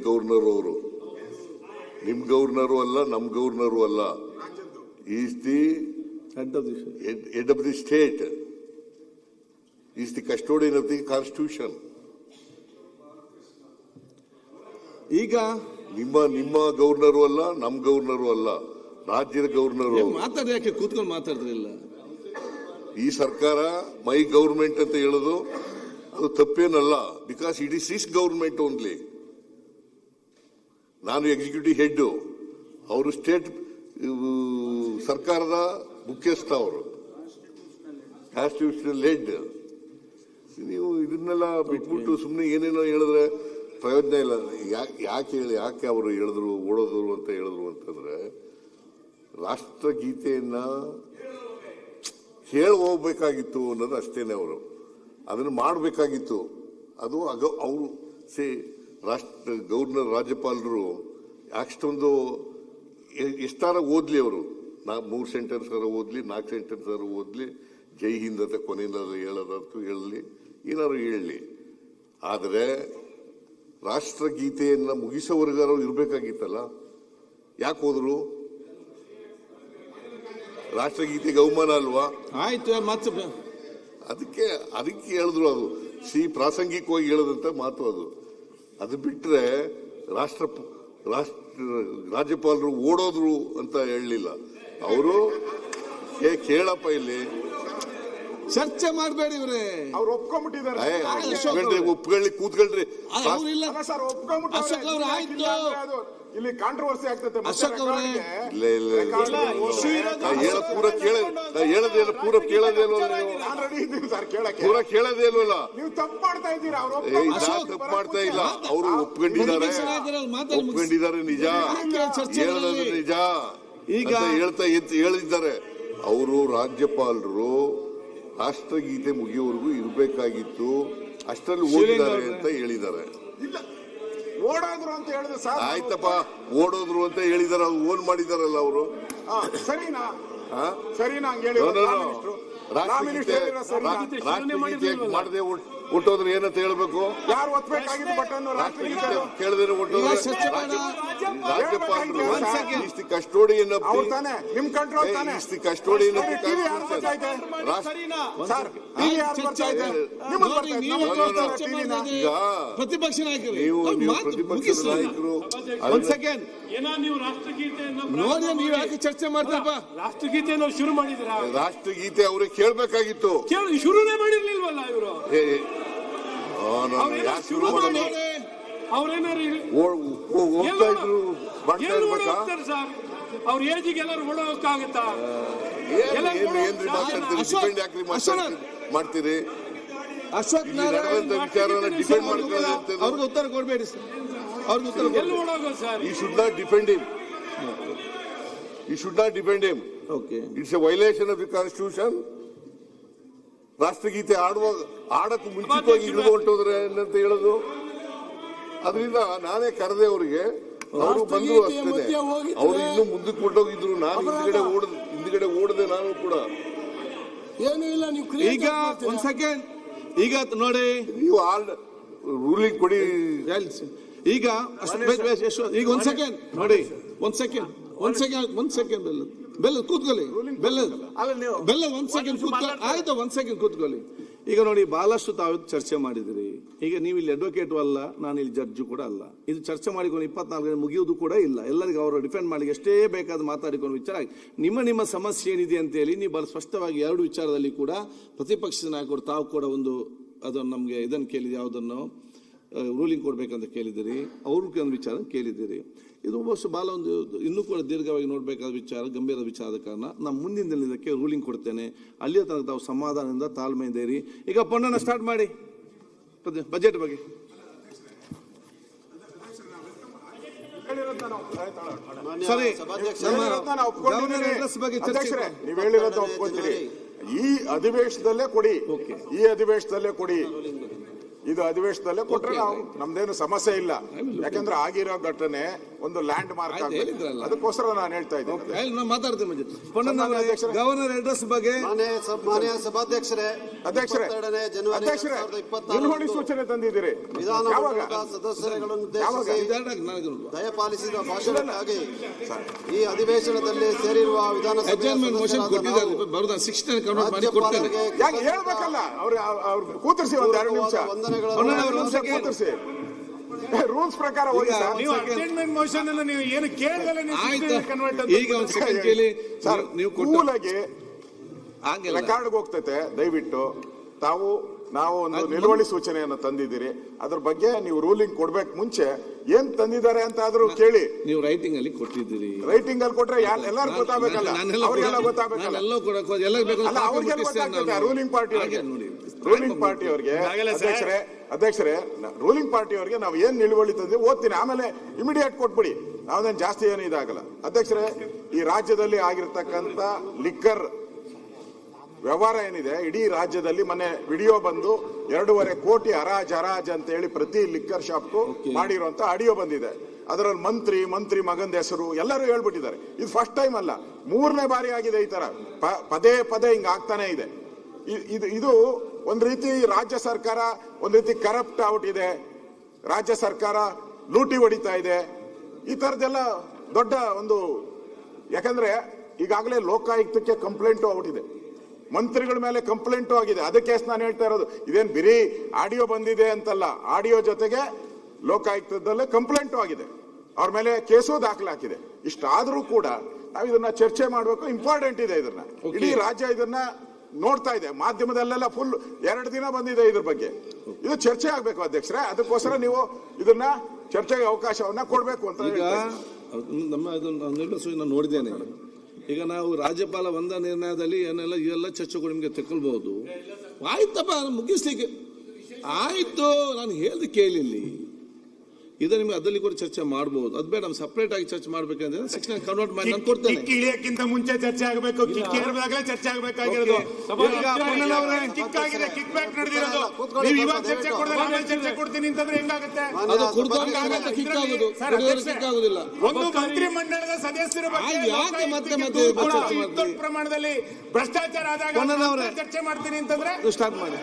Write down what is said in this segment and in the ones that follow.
Governor ಅವರು. ನಿಮ್ governor ಅಲ್ಲ, ನಮ್ ಗವರ್ನರು ಅಲ್ಲ. Is the head of the state, is the custodian of the constitution. ಈಗ ನಿಮ್ಮ ಗವರ್ನರು ಅಲ್ಲ, ನಮ್ ಗವರ್ನರು ಅಲ್ಲ, ರಾಜ್ಯದ ಗವರ್ನರು. ಮಾತಾಡಿ, ಯಾಕೆ ಕೂತ್ಕೊಂಡು ಮಾತಾಡಿದ್ರಿಲ್ಲ? ಈ ಸರ್ಕಾರ ಮೈ ಗವರ್ಮೆಂಟ್ ಅಂತ ಹೇಳೋದು ಅದು ತಪ್ಪೇನಲ್ಲ. Because it is his government only. ನಾನು ಎಕ್ಸಿಕ್ಯೂಟಿವ್ ಹೆಡ್, ಅವರು ಸ್ಟೇಟ್ ಸರ್ಕಾರದ ಮುಖ್ಯಸ್ಥ, ಅವರು ಕಾನ್ಸ್ಟಿಟ್ಯೂಷನಲ್ ಹೆಡ್. ನೀವು ಇದನ್ನೆಲ್ಲ ಬಿಟ್ಬಿಟ್ಟು ಸುಮ್ಮನೆ ಏನೇನೋ ಹೇಳಿದ್ರೆ ಪ್ರಯೋಜನ ಇಲ್ಲ. ಯಾಕೆ ಅವರು ಹೇಳಿದ್ರು, ಓಡೋದ್ರು ಅಂತ ಹೇಳಿದ್ರು ಅಂತಂದ್ರೆ, ರಾಷ್ಟ್ರಗೀತೆಯನ್ನ ಹೇಳಿ ಹೋಗ್ಬೇಕಾಗಿತ್ತು ಅನ್ನೋದು ಅಷ್ಟೇನೆ. ಅವರು ಅದನ್ನು ಮಾಡಬೇಕಾಗಿತ್ತು. ಅದು ಅವರು ಗವರ್ನರ್, ರಾಜ್ಯಪಾಲರು ಅಷ್ಟೊಂದು ಎಷ್ಟಾರ ಓದ್ಲಿ, ಅವರು 3 ಸೆಂಟೆನ್ಸ್ ಓದ್ಲಿ, 4 ಸೆಂಟೆನ್ಸ್ ಓದ್ಲಿ, ಜೈ ಹಿಂದ್ ಅಂತ ಕೊನೆಯಲ್ಲಾದ್ರು ಹೇಳೋದಂತೂ ಹೇಳಲಿ, ಏನಾದ್ರು ಹೇಳಲಿ. ಆದರೆ ರಾಷ್ಟ್ರಗೀತೆಯನ್ನ ಮುಗಿಸೋವರೆಗಾರು ಇರಬೇಕಾಗಿತ್ತಲ್ಲ. ಯಾಕೆ ಹೋದ್ರು? ರಾಷ್ಟ್ರಗೀತೆಗೆ ಅವಮಾನ ಅಲ್ವಾ? ಆಯ್ತು, ಮತ್ತೆ ಅದಕ್ಕೆ ಹೇಳಿದ್ರು. ಅದು ಪ್ರಾಸಂಗಿಕವಾಗಿ ಹೇಳದಂತ ಮಾತು ಅದು. ಅದು ಬಿಟ್ರೆ ರಾಜ್ಯಪಾಲರು ಓಡೋದ್ರು ಅಂತ ಹೇಳಲಿಲ್ಲ ಅವರು. ಕೇಳಪ್ಪ, ಇಲ್ಲಿ ಚರ್ಚೆ ಮಾಡಬೇಡಿ ಇವ್ರೆ. ಅವ್ರು ಒಪ್ಕೊಂಡ್ಬಿಟ್ಟಿದ್ದಾರೆ. ಒಪ್ಕೊಳ್ಳಿ, ಕೂತ್ಕೊಳ್ರಿ. ಅಶೋಕ್ ಅವ್ರು ಆಯ್ತು, ಇಲ್ಲಿ ಕಾಂಟ್ರವರ್ಸಿ ಆಗ್ತದೆ. ಪೂರ ಕೇಳೋದೇ ಇಲ್ವಲ್ಲ. ನೀವು ತಪ್ಪು ಮಾಡ್ತಾ ಇದ್ದೀರಾ. ತಪ್ಪು ಮಾಡ್ತಾ ಇಲ್ಲ, ಅವರು ಒಪ್ಕೊಂಡಿದ್ದಾರೆ ನಿಜ, ಹೇಳೋದು ನಿಜ ಈಗ ಹೇಳಿದ್ದಾರೆ. ಅವರು ರಾಜ್ಯಪಾಲರು ರಾಷ್ಟ್ರಗೀತೆ ಮುಗಿಯುವವರೆಗೂ ಇರಬೇಕಾಗಿತ್ತು, ಅಷ್ಟರಲ್ಲಿ ಓದಿದ್ದಾರೆ ಅಂತ ಹೇಳಿದ್ದಾರೆ. ಓಡೋದ್ರು ಅಂತ ಹೇಳಿದ್ರೆ ಸರ್. ಆಯ್ತಪ್ಪ, ಓಡೋದ್ರು ಅಂತ ಹೇಳಿದಾರೆ, ಅದು ಓನ್ ಮಾಡಿದಾರಲ್ಲ ಅವರು. ಸರಿನಾ? ರಾಷ್ಟ್ರಗೀತೆ ಮಾಡದೆ ಹುಟ್ಟೋದ್ರೆ ಏನಂತ ಹೇಳ್ಬೇಕು? ಯಾರು ಒತ್ತಬೇಕಾಗಿದ್ದು ಬಟನ್? ರಾಷ್ಟ್ರಗೀತೆ ಕೇಳದೇನೆ ಹುಟ್ಟೋದ್ರೆ ರಾಜ್ಯಪಾಲರು ಈಸ್ ದಿ ಕಸ್ಟೋಡಿಯನ್ ಆಫ್ ನಿಮ್ ಕಂಟ್ರೋಲ್ ತಾನೆ. Is the custodian of the ಪ್ರತಿಪಕ್ಷ ನಾಯಕರು, ನೀವು ಪ್ರತಿಪಕ್ಷ ನಾಯಕರು ನೀವು ರಾಷ್ಟ್ರಗೀತೆಯನ್ನು ನೋಡಿ, ನೀವು ಯಾಕೆ ಚರ್ಚೆ ಮಾಡ್ತಪ್ಪ? ರಾಷ್ಟ್ರಗೀತೆಯನ್ನು ಶುರು ಮಾಡಿದ್ರ? ರಾಷ್ಟ್ರಗೀತೆ ಅವ್ರಿಗೆ ಕೇಳ್ಬೇಕಾಗಿತ್ತು, ಶುರುನೇ ಮಾಡಿರ್ಲಿಲ್ವಲ್ಲ ಇವರು. ಸರ್ ಅವ್ರ ಏಜಿಗೆ ಎಲ್ಲರೂ ಓಡೋಕ್ಕಾಗತ್ತಾ? ಮಾಡ್ತೀರಿ? ಅಶೋಕ್ ವಿಚಾರನ ಡಿಪೆಂಡ್ ಮಾಡ್ತಾರೆ. ಅವ್ರಿಗೆ ಉತ್ತರ ಕೊಡಬೇಡಿ ಸರ್, ಅವ್ರಿಗೆ ಉತ್ತರ ಓಡೋಗೋದು sir. He should not defend him. He should not defend him. Okay. It's a violation of the constitution. ರಾಷ್ಟ್ರಗೀತೆ ಆಡಕ್ಕೆ ಮುಂಚಿತವಾಗಿ ಇಳಿದು ಹೊಂಟೋದ್ರೆ ಅಂತ ಹೇಳೋದು. ಅದರಿಂದ ನಾನೇ ಕರೆದೆ ಅವರಿಗೆ, ಅವರು ಬಂದ್ರು ಅಷ್ಟೇ. ಅವರು ಇನ್ನೂ ಮುಂದಕ್ಕೆ ಹೊರಟೋಗಿದ್ರು, ನಾನು ಹಿಂದ್ಗಡೆ ಓಡದೆ ನಾನು ಕೂಡ. ಏನೂ ಇಲ್ಲ, ನೀವು ಈಗ ಒಂದ್ ಸೆಕೆಂಡ್, ಈಗ ನೋಡಿ, ನೀವು ರೂಲಿಂಗ್ ಕೊಡಿ. ಈಗ ಈಗ ಒಂದ್ ಸೆಕೆಂಡ್ ನೋಡಿ, ಒಂದ್ ಸೆಕೆಂಡ್ ಬೆಲ್ಲ ಕೂತ್ಕೊಳ್ಳಿ, ಬೆಲ್ಲ ಒಂದ್ ಸೆಕೆಂಡ್ ಕೂತ್ಕೊಳ್ಳಿ. ಆಯ್ತು, ಒಂದ್ ಸೆಕೆಂಡ್ ಕೂತ್ಕೊಳ್ಳಿ. ಈಗ ನೋಡಿ, ಬಹಳಷ್ಟು ತಾವು ಚರ್ಚೆ ಮಾಡಿದಿರಿ. ಈಗ ನೀವು ಇಲ್ಲಿ ಅಡ್ವೊಕೇಟು ಅಲ್ಲ, ನಾನು ಇಲ್ಲಿ ಜಡ್ಜು ಕೂಡ ಅಲ್ಲ. ಇದು ಚರ್ಚೆ ಮಾಡಿಕೊಂಡು 24 ಗಂಟೆ ಮುಗಿಯುವುದು ಕೂಡ ಇಲ್ಲ. ಎಲ್ಲರಿಗೂ ಅವರು ಡಿಫೆಂಡ್ ಮಾಡಿ ಎಷ್ಟೇ ಬೇಕಾದ ಮಾತಾಡಿಕೊಂಡು ವಿಚಾರ ನಿಮ್ಮ ಸಮಸ್ಯೆ ಏನಿದೆ ಅಂತ ಹೇಳಿ ನೀವು ಬಹಳ ಸ್ಪಷ್ಟವಾಗಿ 2 ವಿಚಾರದಲ್ಲಿ ಕೂಡ ಪ್ರತಿಪಕ್ಷದ ನಾಯಕರು ತಾವು ಕೂಡ ಅದನ್ನು ನಮಗೆ ಇದನ್ನು ಕೇಳಿದೆ, ಯಾವುದನ್ನು ರೂಲಿಂಗ್ ಕೊಡ್ಬೇಕಂತ ಕೇಳಿದಿರಿ, ಅವ್ರಿಗೆ ಒಂದು ವಿಚಾರ ಕೇಳಿದ್ದೀರಿ. ಇದು ಬಹುಶಃ ಭಾಳ ಇನ್ನೂ ಕೂಡ ದೀರ್ಘವಾಗಿ ನೋಡಬೇಕಾದ ವಿಚಾರ, ಗಂಭೀರ ವಿಚಾರದ ಕಾರಣ ನಾನು ಮುಂದಿನ ದಿನ ಇದಕ್ಕೆ ರೂಲಿಂಗ್ ಕೊಡ್ತೇನೆ. ಅಲ್ಲಿಯ ತನಕ ತಾವು ಸಮಾಧಾನದಿಂದ ತಾಳ್ಮೆಯಿಂದ ಇರಿ. ಈಗ ಪೊನ್ನನ ಸ್ಟಾರ್ಟ್ ಮಾಡಿ ಬಜೆಟ್ ಬಗ್ಗೆ. ಸರಿ, ನೀವು ಹೇಳಿರೋದು ಒಪ್ಕೊಂತೀರಿ. ಈ ಅಧಿವೇಶನದಲ್ಲೇ ಕೊಡಿ, ಇದು ಅಧಿವೇಶನದಲ್ಲೇ ಕೊಟ್ರೆ ನಾವು ನಮ್ದೇನು ಸಮಸ್ಯೆ ಇಲ್ಲ. ಯಾಕಂದ್ರೆ ಆಗಿರೋ ಘಟನೆ ಒಂದು ಲ್ಯಾಂಡ್ ಮಾರ್ಕ್ ಆಯ್ತು, ಆಗಬೇಕು. ಹೇಳಿದ್ರಲ್ಲ. ಅದಕ್ಕೋಸ್ಕರ ನಾನು ಹೇಳ್ತಾ ಇದ್ದೀನಿ. ನಾನು ಮಾತಾಡ್ತೀನಿ ಮಂಜು. ಸನ್ಮಾನ್ಯ ಅಧ್ಯಕ್ಷರೇ. ಗವರ್ನರ್ ಅಡ್ರೆಸ್ ಬಗ್ಗೆ ಮಾನ್ಯ ಸಭಾಧ್ಯಕ್ಷರೇ, ಅಧ್ಯಕ್ಷರೇ 22 ಜನವರಿ ಅಧ್ಯಕ್ಷರೇ 2026 ನಿಲುವಳಿ ಸೂಚನೆ ತಂದಿದ್ದೀರಿ. ವಿಧಾನಮಂಡಲದ ಸದಸ್ಯರುಗಳನ್ನು ಉದ್ದೇಶಿಸಿ ದಯಪಾಲಿಸಿದ ಭಾಷಣಕ್ಕಾಗಿ ಈ ಅಧಿವೇಶನದಲ್ಲಿ ಸೇರಿರುವ ವಿಧಾನಸಭೆಯ ಅಡ್ಜರ್ನ್ಮೆಂಟ್ ಮೋಷನ್ ಕೊಟ್ಟಿದ್ದಾರೆ, ಬರೋದ 16 ಕನ್ವರ್ಟ್ ಮಾಡಿ ಕೊಡ್ತೇನೆ. ಯಾಕೆ ಹೇಳ್ಬೇಕಲ್ಲ ಅವ್ರು ಕೂತಿರ್ಸಿ ಒಂದ್ 2 ನಿಮಿಷ ವಂದನೆಗಳನ್ನು ಕೂತಿರ್ಸಿ. ರೂಲ್ಸ್ ಪ್ರಕಾರ ಹೋಗಿ ಸರ್. ನೀವು ಅಟೆಂಡ್ಮೆಂಟ್ ಮೋಷನ್ ಅನ್ನು ನೀವು ಏನು ಕೇಳದಲ್ಲ ಆಯ್ತು, ಈಗ ಒಂದು ಸೆಕೆಂಡ್ ಕೇಳಿ. ಸರ್ ನೀವು ಕೂಲಾಗಿ ಹಾಗೆಲ್ಲ ರೆಕಾರ್ಡ್ಗೆ ಹೋಗ್ತೈತೆ. ದಯವಿಟ್ಟು ನಾವು ಒಂದು ನಿಲುವಳಿ ಸೂಚನೆಯನ್ನು ತಂದಿದ್ದೀರಿ. ಅದ್ರ ಬಗ್ಗೆ ನೀವು ರೂಲಿಂಗ್ ಕೊಡ್ಬೇಕು. ಮುಂಚೆ ಏನ್ ತಂದಿದ್ದಾರೆ ಅಂತ ಆದ್ರೂ ಕೇಳಿ. ನೀವು ರೈಟಿಂಗ್ ಅಲ್ಲಿ ಕೊಟ್ಟಿದ್ದೀರಿ. ರೈಟಿಂಗ್ ಅಲ್ಲಿ ಕೊಟ್ರೆ ಎಲ್ಲರೂ ಗೊತ್ತಾಗಬೇಕಲ್ಲ, ಅವ್ರಿಗೆಲ್ಲ ಗೊತ್ತಾಗಬೇಕಲ್ಲ. ನಾನೆಲ್ಲ ಕೊಡಕ್ಕೆ ಎಲ್ಲ ಬೇಕು. ಅಲ್ಲ, ಅವ್ರಿಗೆಲ್ಲ ಗೊತ್ತಾಗ್ತೈತೆ. ರೂಲಿಂಗ್ ಪಾರ್ಟಿ ಅವರಿಗೆ ಅಧ್ಯಕ್ಷರೇ ರೂಲಿಂಗ್ ಪಾರ್ಟಿ ಅವರಿಗೆ ನಾವು ಏನ್ ನಿಲುವಳಿ ತಂದಿವಿ ಓದ್ತೀನಿ, ಆಮೇಲೆ ಇಮಿಡಿಯೇಟ್ ಕೊಟ್ಬಿಡಿ. ನಾವೇನ್ ಜಾಸ್ತಿ ಏನು ಇದಾಗಲ್ಲ. ಅಧ್ಯಕ್ಷರೇ, ಈ ರಾಜ್ಯದಲ್ಲಿ ಆಗಿರ್ತಕ್ಕಂಥ ಲಿಕ್ಕರ್ ವ್ಯವಹಾರ ಏನಿದೆ, ಇಡೀ ರಾಜ್ಯದಲ್ಲಿ ಮೊನ್ನೆ ವಿಡಿಯೋ ಬಂದು 2.5 ಕೋಟಿ ಹರಾಜ್ ಅಂತ ಹೇಳಿ ಪ್ರತಿ ಲಿಕ್ಕರ್ ಶಾಪ್ಗೂ ಮಾಡಿರುವಂತ ಆಡಿಯೋ ಬಂದಿದೆ. ಅದರಲ್ಲಿ ಮಂತ್ರಿ ಮಗಂದ ಹೆಸರು ಎಲ್ಲರೂ ಹೇಳ್ಬಿಟ್ಟಿದ್ದಾರೆ. ಇದು ಫಸ್ಟ್ ಟೈಮ್ ಅಲ್ಲ, 3ನೇ ಬಾರಿ ಆಗಿದೆ ಈ ತರ. ಪದೇ ಹಿಂಗ ಆಗ್ತಾನೆ ಇದೆ. ಇದು ಒಂದ್ ರೀತಿ ರಾಜ್ಯ ಸರ್ಕಾರ ಒಂದ್ ರೀತಿ ಕರಪ್ಟ್ ಔಟ್ ಇದೆ. ರಾಜ್ಯ ಸರ್ಕಾರ ಲೂಟಿ ಹೊಡಿತಾ ಇದೆ. ಈ ತರದೆಲ್ಲ ದೊಡ್ಡ ಒಂದು, ಯಾಕಂದ್ರೆ ಈಗಾಗಲೇ ಲೋಕಾಯುಕ್ತಕ್ಕೆ ಕಂಪ್ಲೇಂಟು ಔಟಿದೆ, ಮಂತ್ರಿಗಳ ಮೇಲೆ ಕಂಪ್ಲೇಂಟು ಆಗಿದೆ. ಅದಕ್ಕೆ ನಾನು ಹೇಳ್ತಾ ಇರೋದು, ಇದೇನ್ ಬಿರಿ ಆಡಿಯೋ ಬಂದಿದೆ ಅಂತಲ್ಲ, ಆಡಿಯೋ ಜೊತೆಗೆ ಲೋಕಾಯುಕ್ತದಲ್ಲೇ ಕಂಪ್ಲೇಂಟು ಆಗಿದೆ, ಅವ್ರ ಮೇಲೆ ಕೇಸು ದಾಖಲಾಗಿದೆ. ಇಷ್ಟಾದ್ರೂ ಕೂಡ ನಾವು ಇದನ್ನ ಚರ್ಚೆ ಮಾಡಬೇಕು. ಇಂಪಾರ್ಟೆಂಟ್ ಇದೆ. ಇದನ್ನ ಇಡೀ ರಾಜ್ಯ ಇದನ್ನ ನೋಡ್ತಾ ಇದೆ. ಮಾಧ್ಯಮದಲ್ಲೆಲ್ಲ ಫುಲ್ 2 ದಿನ ಬಂದಿದೆ ಇದ್ರ ಬಗ್ಗೆ. ಇದು ಚರ್ಚೆ ಆಗ್ಬೇಕು ಅಧ್ಯಕ್ಷರೇ. ಅದಕ್ಕೋಸ್ಕರ ನೀವು ಇದನ್ನ ಚರ್ಚೆಗೆ ಅವಕಾಶವನ್ನ ಕೊಡ್ಬೇಕು ಅಂತ. ಈಗ ನಮ್ಮ ನೋಡಿದ್ದೇನೆ. ಈಗ ನಾವು ರಾಜ್ಯಪಾಲ ಒಂದ ನಿರ್ಣಯದಲ್ಲಿ ಇವೆಲ್ಲ ಚರ್ಚೆಗಳು ನಿಮ್ಗೆ ತಗೊಳ್ಬಹುದು. ಆಯ್ತಪ್ಪ, ಮುಗಿಸ್ಲಿಕ್ಕೆ ಆಯ್ತು. ನಾನು ಹೇಳ್ದೆ ಕೇಳಿಲ್ಲಿ. ಇದು ನಿಮ್ಗೆ ಅದಲ್ಲಿ ಕೂಡ ಚರ್ಚೆ ಮಾಡಬಹುದು. ಅದು ಬೇಡ, ನಾವು ಸಪರೇಟ್ ಆಗಿ ಚರ್ಚೆ ಮಾಡ್ಬೇಕಂದ್ರೆ 16 ಕನ್ವರ್ಟ್ ಮಾಡಿ ನಾನು ಕೊಡ್ತೇನೆ. ಕಿಕ್ ಇಳಿಯಕ್ಕಿಂತ ಮುಂಚೆ ಚರ್ಚೆ ಆಗಬೇಕು. ಕಿಕ್ ಏರ್ದಾಗಲೇ ಚರ್ಚೆ ಆಗಬೇಕಾಗಿರೋದು. ಕಿಕ್ ಆಗಿದೆ, ಕಿಕ್ ಬ್ಯಾಕ್ ನಡೆದಿರೋದು. ನೀವು ಇವಾಗ ಚರ್ಚೆ ಕೊಡದೆ ಆಮೇಲೆ ಚರ್ಚೆ ಕೊಡ್ತೀನಿ ಅಂತಂದ್ರೆ ಹೆಂಗಾಗುತ್ತೆ? ಅದು ಕುಡ್ದವ್ರಿಗೆ ಕಿಕ್ ಆಗೋದು, ಕಿಕ್ ಆಗೋದಿಲ್ಲ. ಒಂದು ಮಂತ್ರಿ ಮಂಡಲದ ಸದಸ್ಯರ ಬಗ್ಗೆ ಯಾಕೆ ಮತ್ತೆ ದೊಡ್ಡ ಪ್ರಮಾಣದಲ್ಲಿ ಭ್ರಷ್ಟಾಚಾರ ಆದಾಗ ಚರ್ಚೆ ಮಾಡ್ತೀನಿ ಅಂತಂದ್ರೆ ಸ್ಟಾರ್ಟ್ ಮಾಡಿ.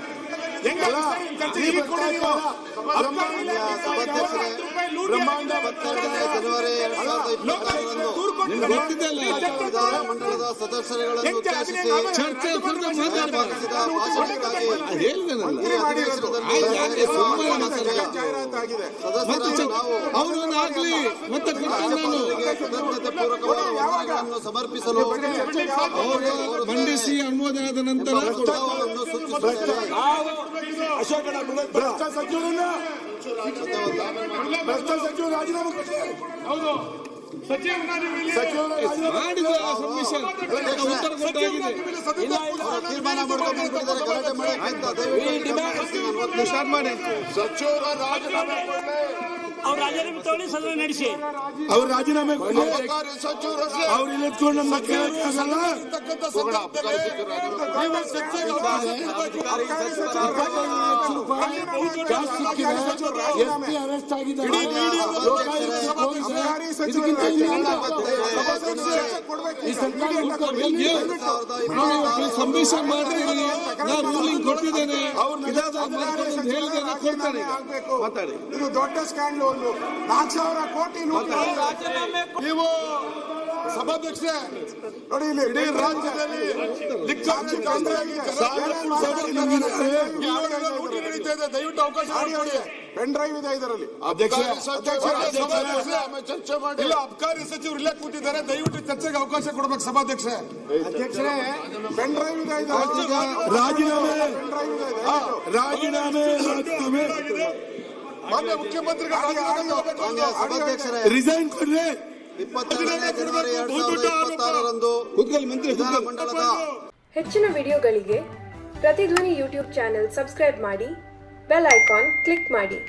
ವಿಧಾನಮಂಡಲದ ಸದಸ್ಯರುಗಳನ್ನು ಉದ್ದೇಶಿಸಿ ಕೃತಜ್ಞತೆ ಪೂರ್ವಕವಾದ ವಂದನೆಗಳನ್ನು ಸಮರ್ಪಿಸಲು ಮಂಡಿಸಿ ಅನುಮೋದನಾದ ನಂತರ ಭ್ರಷ್ಟ ಸಚಿವರು ರಾಜೀನಾಮೆ ಹೌದು ತೀರ್ಮಾನ ಮಾಡ್ಕೊಂಡಿದ್ದಾರೆ. ಗಲಾಟೆ ಮಾಡಿ ಸ್ಟಾರ್ಟ್ ಮಾಡಿ. ಸಚಿವರ ರಾಜೀನಾಮೆ ಅವ್ರು ರಾಜೀನಾಮೆ ತಗೊಳ್ಳಿ, ಸದನ ನಡೆಸಿ. ಅವ್ರು ರಾಜೀನಾಮೆ ಸಚಿವರು ಅವ್ರು ಇಲ್ಲಿಟ್ಕೊಂಡು ನಮ್ಮ ಕೇಳಕ್ಕಾಗಲ್ಲ. ಅರೆಸ್ಟ್ ಆಗಿದ್ದಾರೆ. ಸಂದೇಶ ಮಾಡ್ರಿ. ನಾನು ರೂಲಿಂಗ್ ಕೊಟ್ಟಿದ್ದೇನೆ, ಮಾತಾಡಿ. ಇದು ದೊಡ್ಡ ಸ್ಕ್ಯಾಂಡಲ್. ಒಂದು 4,000 ಕೋಟಿ ನೀವು ಸಭಾಧ್ಯಕ್ಷರೇ ನೋಡಿ, ಇಲ್ಲಿ ಇಡೀ ರಾಜ್ಯದಲ್ಲಿ ಲೂಟಿ ನಡೀತಾ ಇದೆ. ದಯವಿಟ್ಟು ಅವಕಾಶ ಮಾಡಿ. ಪೆನ್ ಡ್ರೈವ್ ಇದೆ ಇದರಲ್ಲಿ. ಚರ್ಚೆ ಮಾಡಿ. ಇಲ್ಲ, ಅಬ್ಕಾರಿ ಸಚಿವರು ಇಲ್ಲೇ ಕೂತಿದ್ದಾರೆ. ದಯವಿಟ್ಟು ಚರ್ಚೆಗೆ ಅವಕಾಶ ಕೊಡ್ಬೇಕು ಸಭಾಧ್ಯಕ್ಷರೇ. ಅಧ್ಯಕ್ಷರೇ, ಪೆನ್ ಡ್ರೈವ್ ಇದೆ ಇದರಲ್ಲಿ. ರಾಜೀನಾಮೆ ಮಾನ್ಯ ಸಭಾಧ್ಯಕ್ಷರೇ, ರಿಸೈನ್ ಕೊಡ್ರಿ. 22 ಜನವರಿ 2026ರಂದು ವಿಧಾನಮಂಡಲದ ಹೆಚ್ಚಿನ ವಿಡಿಯೋಗಳಿಗೆ ಪ್ರತಿಧ್ವನಿ ಯೂಟ್ಯೂಬ್ ಚಾನೆಲ್ ಸಬ್ಸ್ಕ್ರೈಬ್ ಮಾಡಿ, ಬೆಲ್ ಐಕಾನ್ ಕ್ಲಿಕ್ ಮಾಡಿ.